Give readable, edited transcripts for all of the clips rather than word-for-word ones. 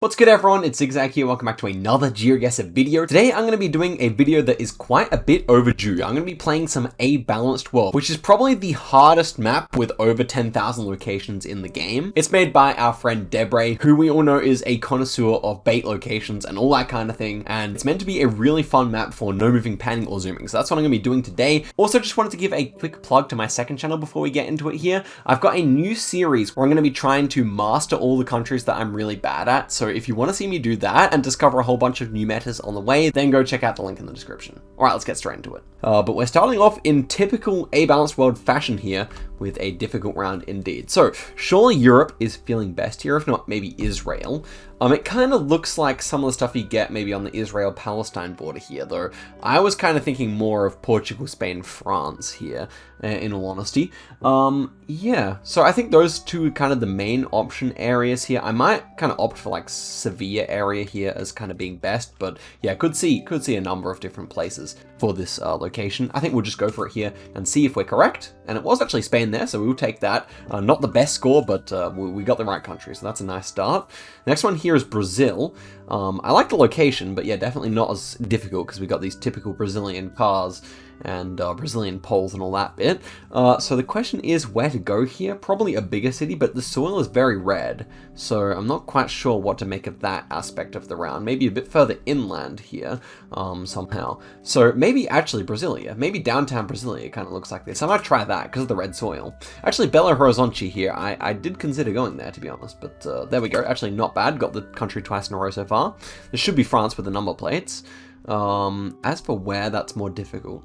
What's good everyone, it's Zigzag here, welcome back to another Geoguessr video. Today I'm going to be doing a video that is quite a bit overdue. I'm going to be playing some A Balanced World, which is probably the hardest map with over 10,000 locations in the game. It's made by our friend Debre, who we all know is a connoisseur of bait locations and all that kind of thing, and it's meant to be a really fun map for no moving, panning, or zooming, so that's what I'm going to be doing today. Also, just wanted to give a quick plug to my second channel before we get into it here. I've got a new series where I'm going to be trying to master all the countries that I'm really bad at, so if you want to see me do that and discover a whole bunch of new metas on the way, then go check out the link in the description. Alright, let's get straight into it. But we're starting off in typical A Balanced World fashion here with a difficult round indeed. So, surely Europe is feeling best here, if not maybe Israel. It kind of looks like some of the stuff you get maybe on the Israel-Palestine border here, though I was kind of thinking more of Portugal, Spain, France here, in all honesty. Yeah, so I think those two are kind of the main option areas here. I might kind of opt for like Sevilla area here as kind of being best, but yeah, could see a number of different places for this location. I think we'll just go for it here and see if we're correct. And it was actually Spain there, so we will take that. Not the best score, but we got the right country, so that's a nice start. Next one here is Brazil. I like the location, but yeah, definitely not as difficult because we got these typical Brazilian cars and Brazilian poles and all that bit. So the question is where to go here. Probably a bigger city, but the soil is very red, so I'm not quite sure what to make of that aspect of the round. Maybe a bit further inland here somehow. So maybe actually Brasilia, maybe downtown Brasilia kind of looks like this. I might try that because of the red soil. Actually, Belo Horizonte here, I did consider going there to be honest, but there we go. Actually not bad, got the country twice in a row so far. This should be France with the number plates. As for where, that's more difficult.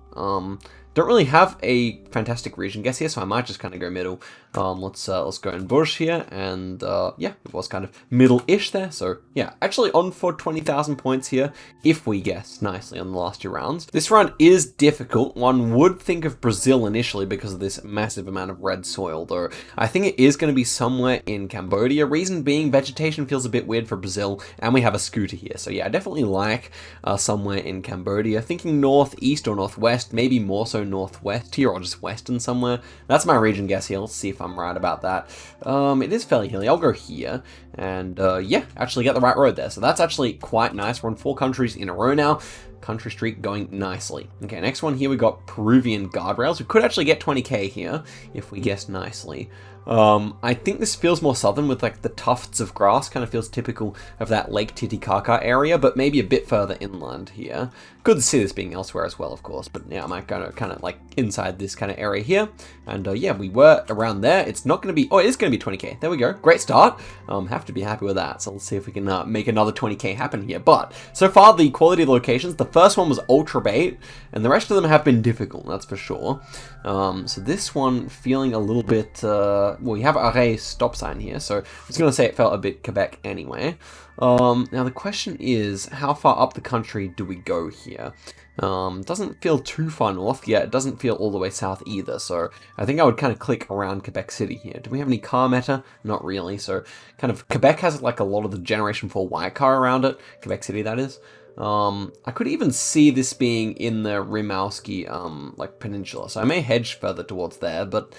Don't really have a fantastic region guess here, so I might just kind of go middle. Let's go in Bush here, and yeah, it was kind of middle-ish there. So yeah, actually on for 20,000 points here if we guess nicely on the last two rounds. This round is difficult. One would think of Brazil initially because of this massive amount of red soil, though I think it is going to be somewhere in Cambodia. Reason being, vegetation feels a bit weird for Brazil, and we have a scooter here. So yeah, I definitely like somewhere in Cambodia. Thinking northeast or northwest, maybe more so northwest here or just western somewhere. That's my region guess here. Let's see if I'm right about that. It is fairly hilly. I'll go here and yeah, actually get the right road there. So that's actually quite nice. We're on 4 countries in a row now. Country streak going nicely. Okay, next one here we got Peruvian guardrails. We could actually get 20k here if we guess nicely. I think this feels more southern with like the tufts of grass, kind of feels typical of that Lake Titicaca area, but maybe a bit further inland here. Good to see this being elsewhere as well, of course, but yeah, I might go kind of like inside this kind of area here. And yeah, we were around there. It's not going to be, oh, it is going to be 20k. There we go. Great start. Have to be happy with that. So let's see if we can make another 20k happen here. But so far, the quality of the locations, the first one was ultra bait, and the rest of them have been difficult, that's for sure. So this one feeling a little bit, well, we have Arrêt stop sign here, so I was going to say it felt a bit Quebec anyway. Now the question is, how far up the country do we go here? Doesn't feel too far north, yet it doesn't feel all the way south either, so I think I would kind of click around Quebec City here. Do we have any car meta? Not really, so kind of Quebec has like a lot of the Generation 4 white car around it, Quebec City that is. I could even see this being in the Rimouski, like peninsula, so I may hedge further towards there, but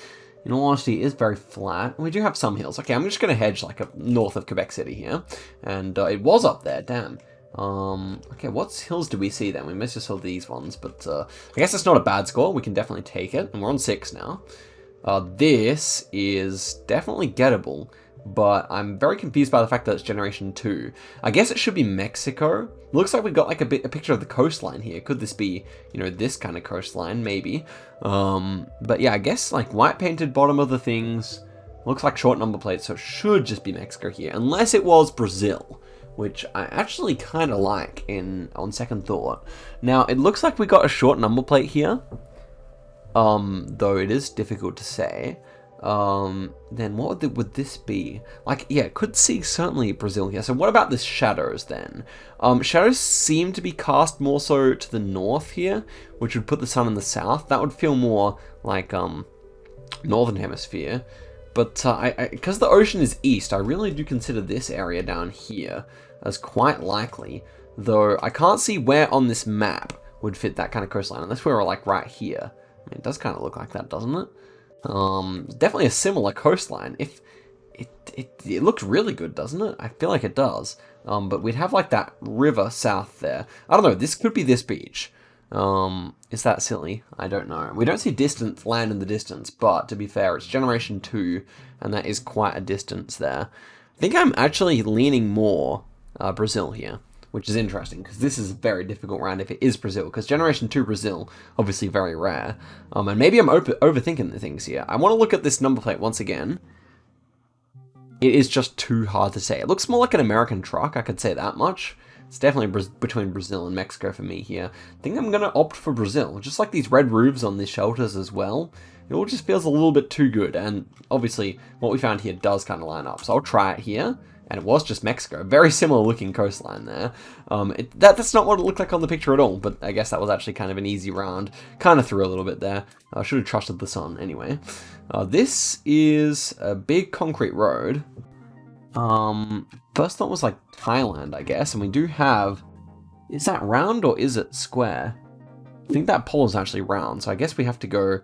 in all honesty, it is very flat. We do have some hills. Okay, I'm just going to hedge like up north of Quebec City here. And it was up there, damn. Okay, what hills do we see then? We missed just all these ones, but I guess that's not a bad score. We can definitely take it. And we're on 6 now. This is definitely gettable, but I'm very confused by the fact that it's Generation 2. I guess it should be Mexico. Looks like we've got like a picture of the coastline here. Could this be, you know, this kind of coastline? Maybe. But yeah, I guess like white painted bottom of the things. Looks like short number plates, so it should just be Mexico here. Unless it was Brazil, which I actually kind of like on second thought. Now, it looks like we got a short number plate here. Though it is difficult to say. Then what would this be? Like, yeah, could see certainly Brazil here. So what about the shadows then? Shadows seem to be cast more so to the north here, which would put the sun in the south. That would feel more like, northern hemisphere. But, because the ocean is east, I really do consider this area down here as quite likely. Though, I can't see where on this map would fit that kind of coastline, unless we were like right here. I mean, it does kind of look like that, doesn't it? Definitely a similar coastline. If it looks really good, doesn't it? I feel like it does. But we'd have like that river south there. I don't know, this could be this beach. Is that silly? I don't know. We don't see distance land in the distance, but to be fair, it's generation 2, and that is quite a distance there. I think I'm actually leaning more Brazil here, which is interesting, because this is a very difficult round if it is Brazil, because generation 2 Brazil, obviously very rare. And maybe I'm overthinking the things here. I want to look at this number plate once again. It is just too hard to say. It looks more like an American truck, I could say that much. It's definitely between Brazil and Mexico for me here. I think I'm going to opt for Brazil. Just like these red roofs on these shelters as well. It all just feels a little bit too good. And obviously, what we found here does kind of line up. So I'll try it here. And it was just Mexico. Very similar looking coastline there. That's not what it looked like on the picture at all. But I guess that was actually kind of an easy round. Kind of threw a little bit there. I should have trusted the sun anyway. This is a big concrete road. First thought was like Thailand, I guess, and we do have, is that round or is it square? I think that pole is actually round, so I guess we have to go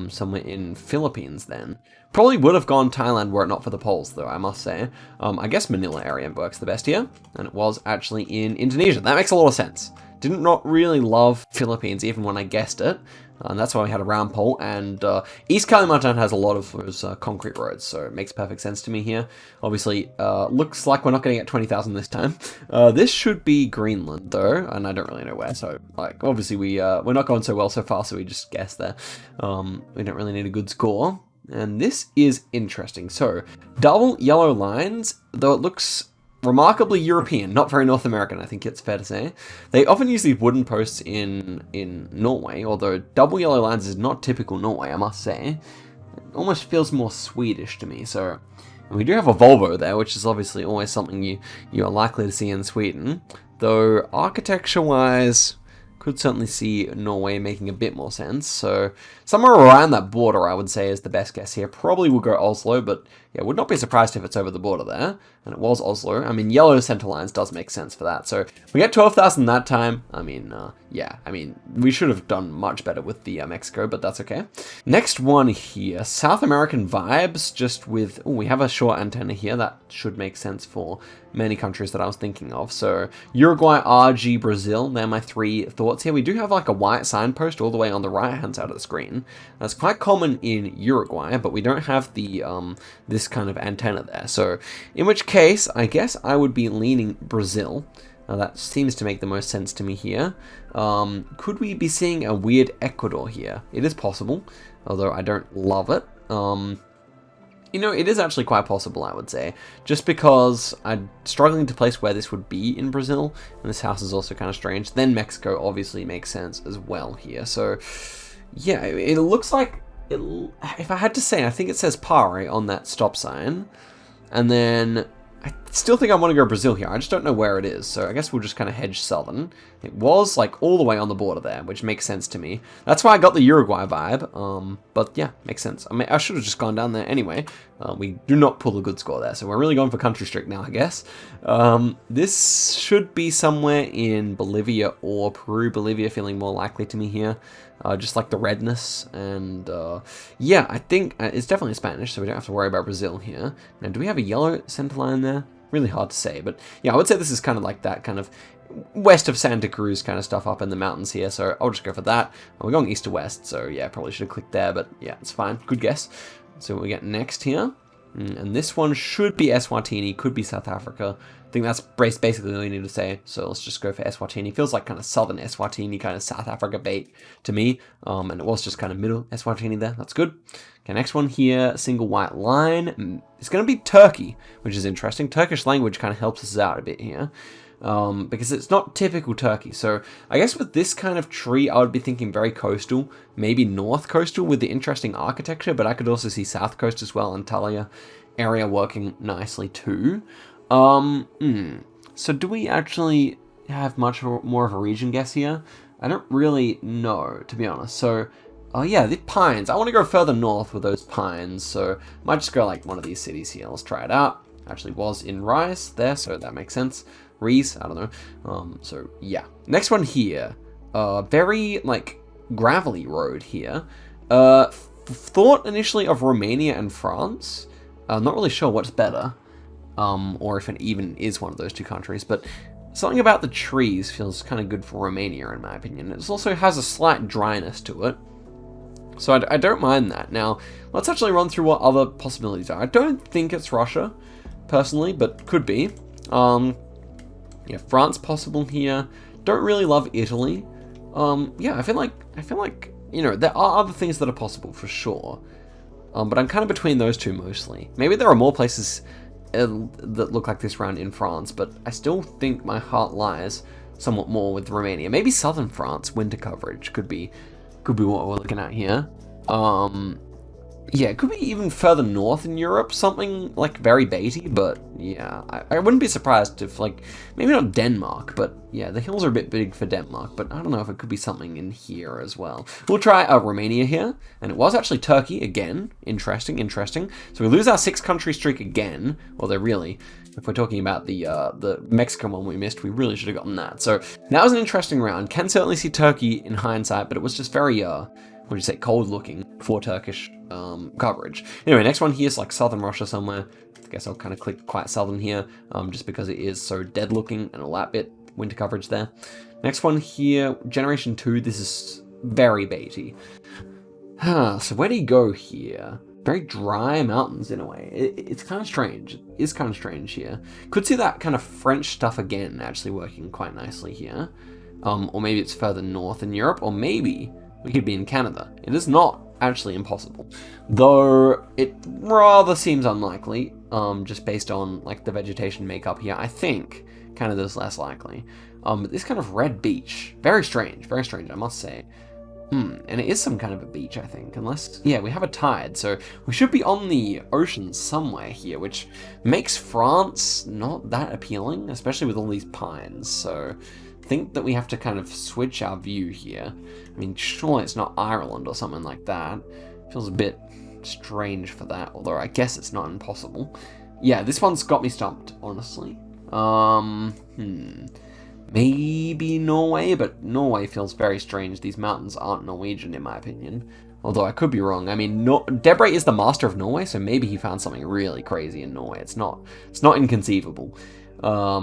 somewhere in Philippines then. Probably would have gone Thailand were it not for the poles though, I must say. I guess Manila area works the best here, and it was actually in Indonesia. That makes a lot of sense. Did not really love Philippines even when I guessed it. And that's why we had a round pole, and East Kalimantan has a lot of those concrete roads, so it makes perfect sense to me here. Obviously, looks like we're not going to get 20,000 this time. This should be Greenland, though, and I don't really know where, so, like, obviously we're not going so well so far, so we just guessed there. We don't really need a good score. And this is interesting. So, double yellow lines, though it looks remarkably European, not very North American, I think it's fair to say. They often use these wooden posts in Norway, although double yellow lines is not typical Norway, I must say. It almost feels more Swedish to me, so... And we do have a Volvo there, which is obviously always something you are likely to see in Sweden. Though, architecture-wise, could certainly see Norway making a bit more sense. So, somewhere around that border, I would say, is the best guess here. Probably will go Oslo, but yeah, would not be surprised if it's over the border there. And it was Oslo. I mean, yellow center lines does make sense for that. So, we get 12,000 that time. I mean, yeah, I mean, we should have done much better with the Mexico, but that's okay. Next one here, South American vibes, just with, we have a short antenna here. That should make sense for many countries that I was thinking of. So, Uruguay, RG, Brazil, they're my 3 thoughts here. We do have like a white signpost all the way on the right-hand side of the screen. That's quite common in Uruguay, but we don't have the this kind of antenna there. So, in which case, I guess I would be leaning Brazil. That seems to make the most sense to me here. Could we be seeing a weird Ecuador here? It is possible, although I don't love it. You know, it is actually quite possible, I would say, just because I'm struggling to place where this would be in Brazil, and this house is also kind of strange. Then Mexico obviously makes sense as well here. So, yeah, it looks like, if I had to say, I think it says Pare on that stop sign, and then I still think I want to go Brazil here. I just don't know where it is, so I guess we'll just kind of hedge southern. It was like all the way on the border there, which makes sense to me. That's why I got the Uruguay vibe, but yeah, makes sense. I mean, I should have just gone down there anyway. We do not pull a good score there, so we're really going for country streak now, I guess. This should be somewhere in Bolivia or Peru. Bolivia feeling more likely to me here. Just like the redness, and yeah, I think it's definitely Spanish, so we don't have to worry about Brazil here. Now, do we have a yellow center line there? Really hard to say, but yeah, I would say this is kind of like that kind of west of Santa Cruz kind of stuff up in the mountains here, so I'll just go for that. We're going east to west, so yeah, probably should have clicked there, but yeah, it's fine. Good guess. So what we get next here, and this one should be Eswatini, could be South Africa. I think that's basically all you need to say, so let's just go for Eswatini. Feels like kind of southern Eswatini, kind of South Africa bait to me, and it was just kind of middle Eswatini there. That's good. Okay, next one here, single white line. It's going to be Turkey, which is interesting. Turkish language kind of helps us out a bit here, because it's not typical Turkey. So I guess with this kind of tree, I would be thinking very coastal, maybe north coastal with the interesting architecture, but I could also see south coast as well, Antalya area working nicely too. So do we actually have much more of a region guess here? I don't really know, to be honest. So, oh yeah, the pines. I want to go further north with those pines, so might just go like one of these cities here. Let's try it out. Actually was in Rice there, so that makes sense. Reese, I don't know. So yeah. Next one here. Very like gravelly road here. Thought initially of Romania and France. Not really sure what's better. or if it even is one of those two countries, but something about the trees feels kind of good for Romania, in my opinion. It also has a slight dryness to it, so I don't mind that. Now, let's actually run through what other possibilities are. I don't think it's Russia, personally, but could be. Yeah, France possible here. Don't really love Italy. Yeah, I feel like, you know, there are other things that are possible for sure. But I'm kind of between those two mostly. Maybe there are more places that look like this round in France, but I still think my heart lies somewhat more with Romania. Maybe southern France winter coverage could be what we're looking at here. Yeah, it could be even further north in Europe, something like very baity, but yeah, I wouldn't be surprised if, like, maybe not Denmark, but yeah, the hills are a bit big for Denmark, but I don't know if it could be something in here as well. We'll try Romania here, and it was actually Turkey again. Interesting. So we lose our 6-country streak again, although really, if we're talking about the Mexican one we missed, we really should have gotten that. So that was an interesting round. Can certainly see Turkey in hindsight, but it was just very, what do you say, cold looking for Turkish coverage. Anyway, next one here is like southern Russia somewhere. I guess I'll kind of click quite southern here, just because it is so dead looking and all that bit, winter coverage there. Next one here, Generation 2, this is very baity. So where do you go here? Very dry mountains in a way. It's kind of strange. It is kind of strange here. Could see that kind of French stuff again actually working quite nicely here. Or maybe it's further north in Europe, or maybe we could be in Canada. It is not actually impossible, though it rather seems unlikely, just based on like the vegetation makeup here. I think Canada's less likely. But this kind of red beach, very strange, I must say. And it is some kind of a beach, I think, unless, yeah, we have a tide, so we should be on the ocean somewhere here, which makes France not that appealing, especially with all these pines, so I think that we have to kind of switch our view here. I mean, surely it's not Ireland or something like that. Feels a bit strange for that, although I guess it's not impossible. Yeah, this one's got me stumped, honestly. Maybe Norway, but Norway feels very strange. These mountains aren't Norwegian, in my opinion. Although I could be wrong. I mean, Debre is the master of Norway, so maybe he found something really crazy in Norway. It's not inconceivable. Or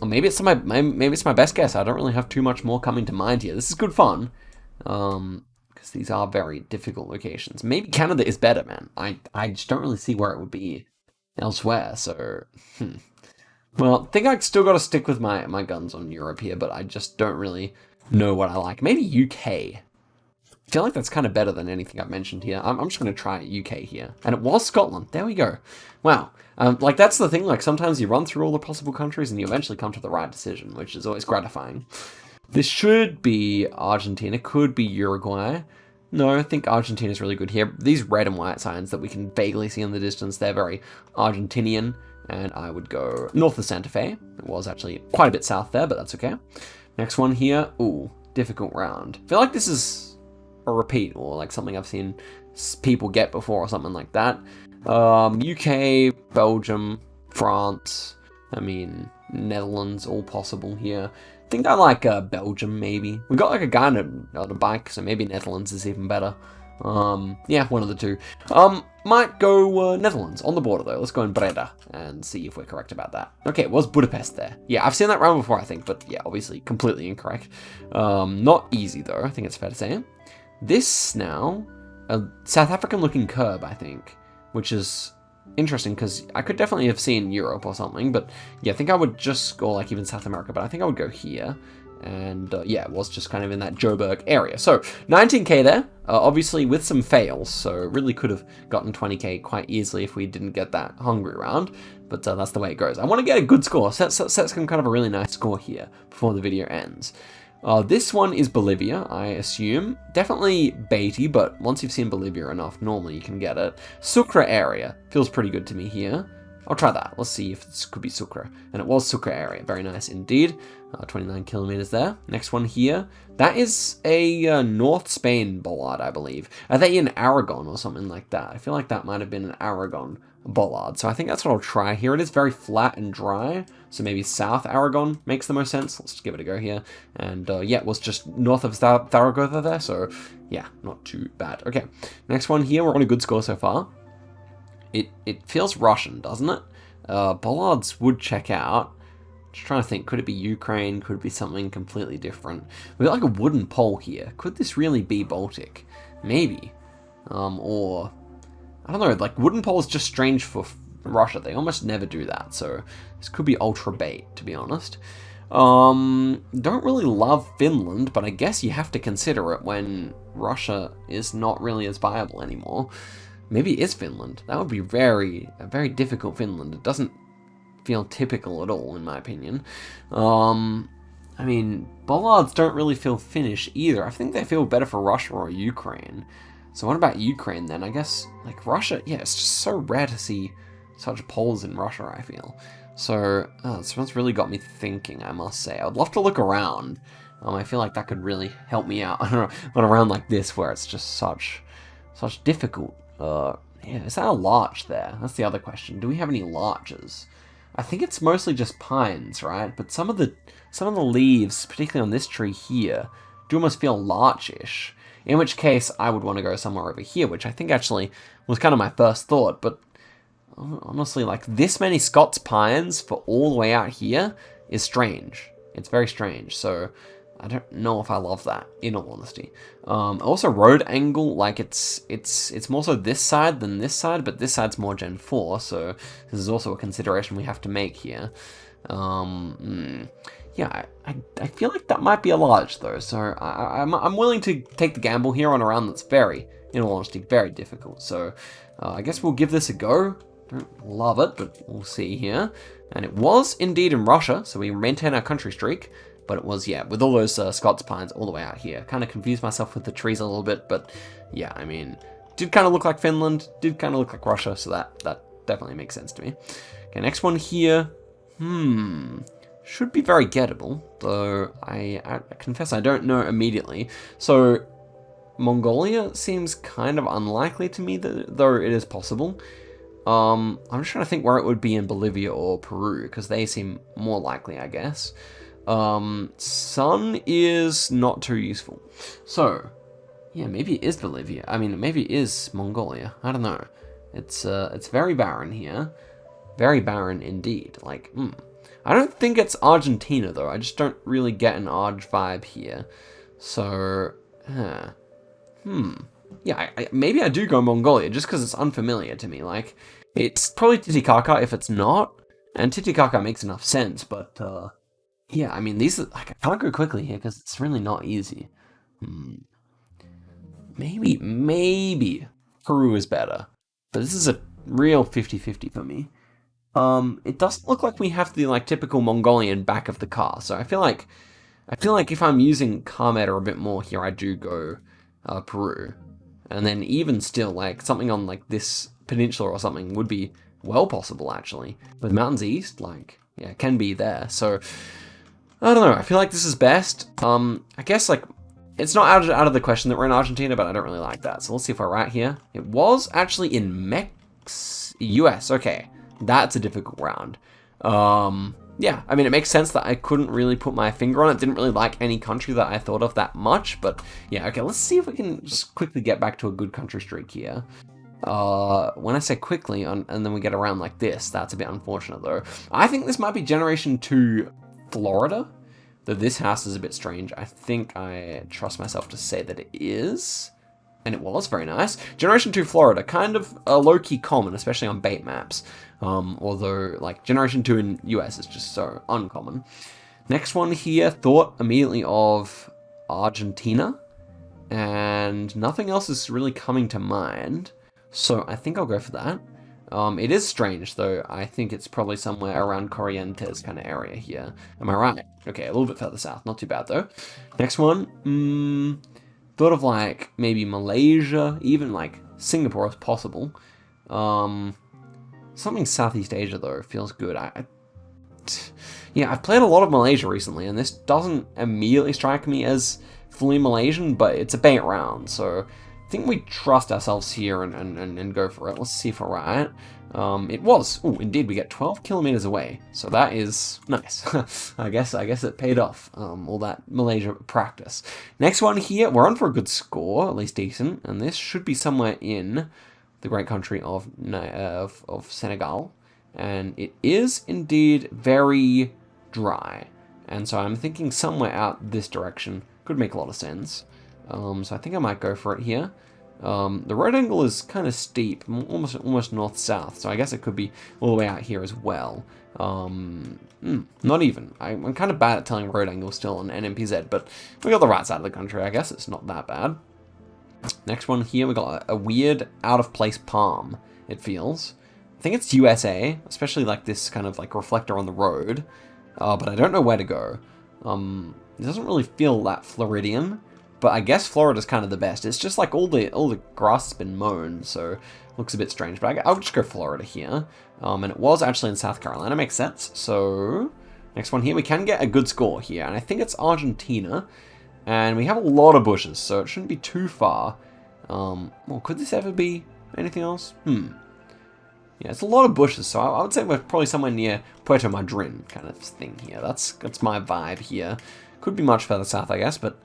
maybe it's my best guess. I don't really have too much more coming to mind here. This is good fun, because these are very difficult locations. Maybe Canada is better, man. I just don't really see where it would be elsewhere. So, Well, I think I still got to stick with my guns on Europe here, but I just don't really know what I like. Maybe UK. I feel like that's kind of better than anything I've mentioned here. I'm just going to try UK here. And it was Scotland. There we go. Wow. Like, that's the thing. Like, sometimes you run through all the possible countries and you eventually come to the right decision, which is always gratifying. This should be Argentina. Could be Uruguay. No, I think Argentina's really good here. These red and white signs that we can vaguely see in the distance, they're very Argentinian. And I would go north of Santa Fe. It was actually quite a bit south there, but that's okay. Next one here. Ooh, difficult round. I feel like this is a repeat, or like something I've seen people get before or something like that. UK, Belgium, France, I mean, Netherlands, all possible here. I think I like Belgium, maybe. We got like a guy on a bike, so maybe Netherlands is even better. Yeah, one of the two. Might go Netherlands on the border though. Let's go in Breda and see if we're correct about that. Okay, it was Budapest there. Yeah, I've seen that round before, I think, but yeah, obviously completely incorrect. Not easy though, I think it's fair to say. This now, a South African looking curb, I think, which is interesting because I could definitely have seen Europe or something, but yeah, I think I would just go like even South America, but I think I would go here. And yeah, it was just kind of in that Joburg area. So 19k there, obviously with some fails, so really could have gotten 20k quite easily if we didn't get that hungry round, but that's the way it goes. I want to get a good score, set some kind of a really nice score here before the video ends. This one is Bolivia, I assume. Definitely baity, but once you've seen Bolivia enough, normally you can get it. Sucre area, feels pretty good to me here. I'll try that. Let's see if this could be Sucre. And it was Sucre area. Very nice indeed. 29 kilometers there. Next one here. That is a North Spain bollard, I believe. Are they in Aragon or something like that? I feel like that might have been an Aragon bollard. So I think that's what I'll try here. It is very flat and dry. So maybe South Aragon makes the most sense. Let's just give it a go here. And yeah, it was just north of Zaragoza there. So yeah, not too bad. Okay, next one here. We're on a good score so far. It feels Russian, doesn't it? Bollards would check out. Just trying to think, could it be Ukraine? Could it be something completely different? We've got like a wooden pole here. Could this really be Baltic? Maybe. Or, I don't know, like wooden pole is just strange for Russia. They almost never do that, so this could be ultra bait, to be honest. Don't really love Finland, but I guess you have to consider it when Russia is not really as viable anymore. Maybe it is Finland. That would be a very difficult Finland. It doesn't feel typical at all, in my opinion. I mean, bollards don't really feel Finnish either. I think they feel better for Russia or Ukraine. So what about Ukraine then? I guess, like, Russia, yeah, it's just so rare to see such poles in Russia, I feel. So, this one's really got me thinking, I must say. I'd love to look around. I feel like that could really help me out. I don't know, but around like this where it's just such difficult. Yeah, is that a larch there? That's the other question. Do we have any larches? I think it's mostly just pines, right? But some of the leaves, particularly on this tree here, do almost feel larchish. In which case, I would want to go somewhere over here, which I think actually was kind of my first thought. But honestly, like this many Scots pines for all the way out here is strange. It's very strange. So I don't know if I love that, in all honesty. Also, road angle, like it's more so this side than this side, but this side's more Gen 4, so this is also a consideration we have to make here. Yeah, I feel like that might be a large, though, so I'm willing to take the gamble here on a round that's very, in all honesty, very difficult. So I guess we'll give this a go. Don't love it, but we'll see here. And it was indeed in Russia, so we maintain our country streak. But it was, yeah, with all those Scots pines all the way out here. Kind of confused myself with the trees a little bit, but yeah, I mean, did kind of look like Finland, did kind of look like Russia, so that definitely makes sense to me. Okay, next one here. Should be very gettable, though I confess I don't know immediately. So, Mongolia seems kind of unlikely to me, though it is possible. I'm just trying to think where it would be in Bolivia or Peru, because they seem more likely, I guess. Sun is not too useful. So, yeah, maybe it is Bolivia. I mean, maybe it is Mongolia. I don't know. It's very barren here. Very barren indeed. Like, I don't think it's Argentina, though. I just don't really get an Arg vibe here. So, yeah, maybe I do go Mongolia, just because it's unfamiliar to me. Like, it's probably Titicaca if it's not. And Titicaca makes enough sense, but, yeah, I mean, these are, like, I can't go quickly here because it's really not easy. Maybe Peru is better. But this is a real 50-50 for me. It doesn't look like we have the, like, typical Mongolian back of the car. So I feel like if I'm using car meta a bit more here, I do go Peru. And then even still, like, something on, like, this peninsula or something would be well possible, actually. But mountains east, like, yeah, can be there. So I don't know, I feel like this is best. I guess, like, it's not out of the question that we're in Argentina, but I don't really like that. So let's see if we're right here. It was actually in US, okay. That's a difficult round. Yeah, I mean, it makes sense that I couldn't really put my finger on it. Didn't really like any country that I thought of that much, but yeah, okay, let's see if we can just quickly get back to a good country streak here. When I say quickly, and then we get around like this, that's a bit unfortunate though. I think this might be Generation 2 Florida, though this house is a bit strange. I think I trust myself to say that it is, and it was very nice. Generation 2 Florida, kind of a low-key common, especially on bait maps, although like Generation 2 in US is just so uncommon. Next one here, thought immediately of Argentina, and nothing else is really coming to mind, so I think I'll go for that. It is strange, though. I think it's probably somewhere around Corrientes kind of area here. Am I right? Okay, a little bit further south. Not too bad, though. Next one. Thought of, like, maybe Malaysia. Even, like, Singapore is possible. Something Southeast Asia, though, feels good. Yeah, I've played a lot of Malaysia recently, and this doesn't immediately strike me as fully Malaysian, but it's a bait round, so I think we trust ourselves here and go for it. Let's see if we're right. It was. Oh, indeed, we get 12 kilometers away. So that is nice. I guess it paid off, all that Malaysia practice. Next one here, we're on for a good score, at least decent. And this should be somewhere in the great country of Senegal. and it is indeed very dry. And so I'm thinking somewhere out this direction could make a lot of sense. So I think I might go for it here. The road angle is kind of steep, almost north-south, so I guess it could be all the way out here as well. Not even. I'm kind of bad at telling road angles still on NMPZ, but we got the right side of the country. I guess it's not that bad. Next one here, we got a weird out-of-place palm, it feels. I think it's USA, especially like this kind of like reflector on the road, but I don't know where to go. It doesn't really feel that Floridian, but I guess Florida's kind of the best. It's just like all the grass has been mown, so it looks a bit strange. But I'll just go Florida here. And it was actually in South Carolina, makes sense. So next one here, we can get a good score here, and I think it's Argentina. And we have a lot of bushes, so it shouldn't be too far. Well, could this ever be anything else? Yeah, it's a lot of bushes, so I would say we're probably somewhere near Puerto Madryn kind of thing here. That's my vibe here. Could be much further south, I guess, but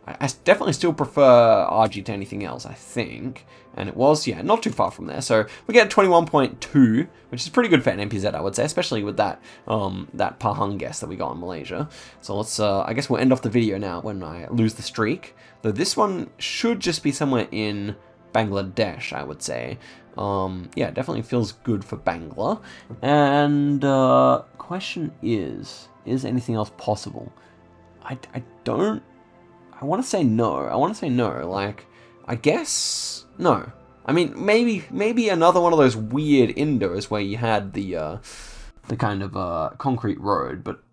I definitely still prefer RG to anything else, I think. And it was, yeah, not too far from there. So we get 21.2, which is pretty good for NMPZ, I would say, especially with that that Pahang guess that we got in Malaysia. So let's, I guess we'll end off the video now when I lose the streak. Though this one should just be somewhere in Bangladesh, I would say. Yeah, definitely feels good for Bangla. And question is anything else possible? I want to say no. Like, I guess no. I mean, maybe another one of those weird Indos where you had the kind of concrete road, but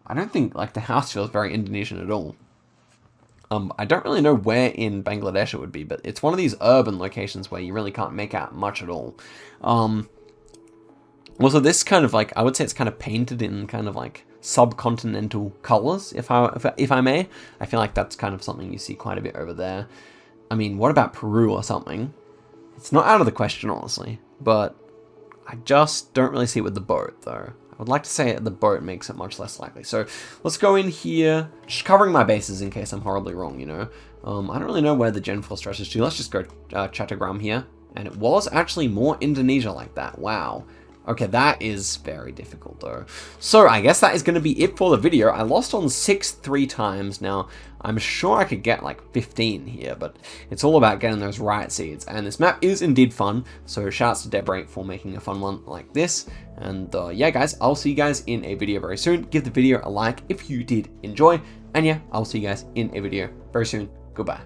I don't think like the house feels very Indonesian at all. I don't really know where in Bangladesh it would be, but it's one of these urban locations where you really can't make out much at all. Also, this kind of like, I would say it's kind of painted in kind of like subcontinental colors, if I may. I feel like that's kind of something you see quite a bit over there. I mean, what about Peru or something? It's not out of the question, honestly, but I just don't really see it with the boat, though. I would like to say the boat makes it much less likely. So let's go in here, just covering my bases in case I'm horribly wrong, you know. I don't really know where the Gen 4 stretches to. Let's just go Chattogram here. And it was actually more Indonesia like that. Wow. Okay, that is very difficult though. So I guess that is going to be it for the video. I lost on 6 3 times. Now, I'm sure I could get like 15 here, but it's all about getting those right seeds. And this map is indeed fun, so shouts to Debre for making a fun one like this. And yeah, guys, I'll see you guys in a video very soon. Give the video a like if you did enjoy. And yeah, I'll see you guys in a video very soon. Goodbye.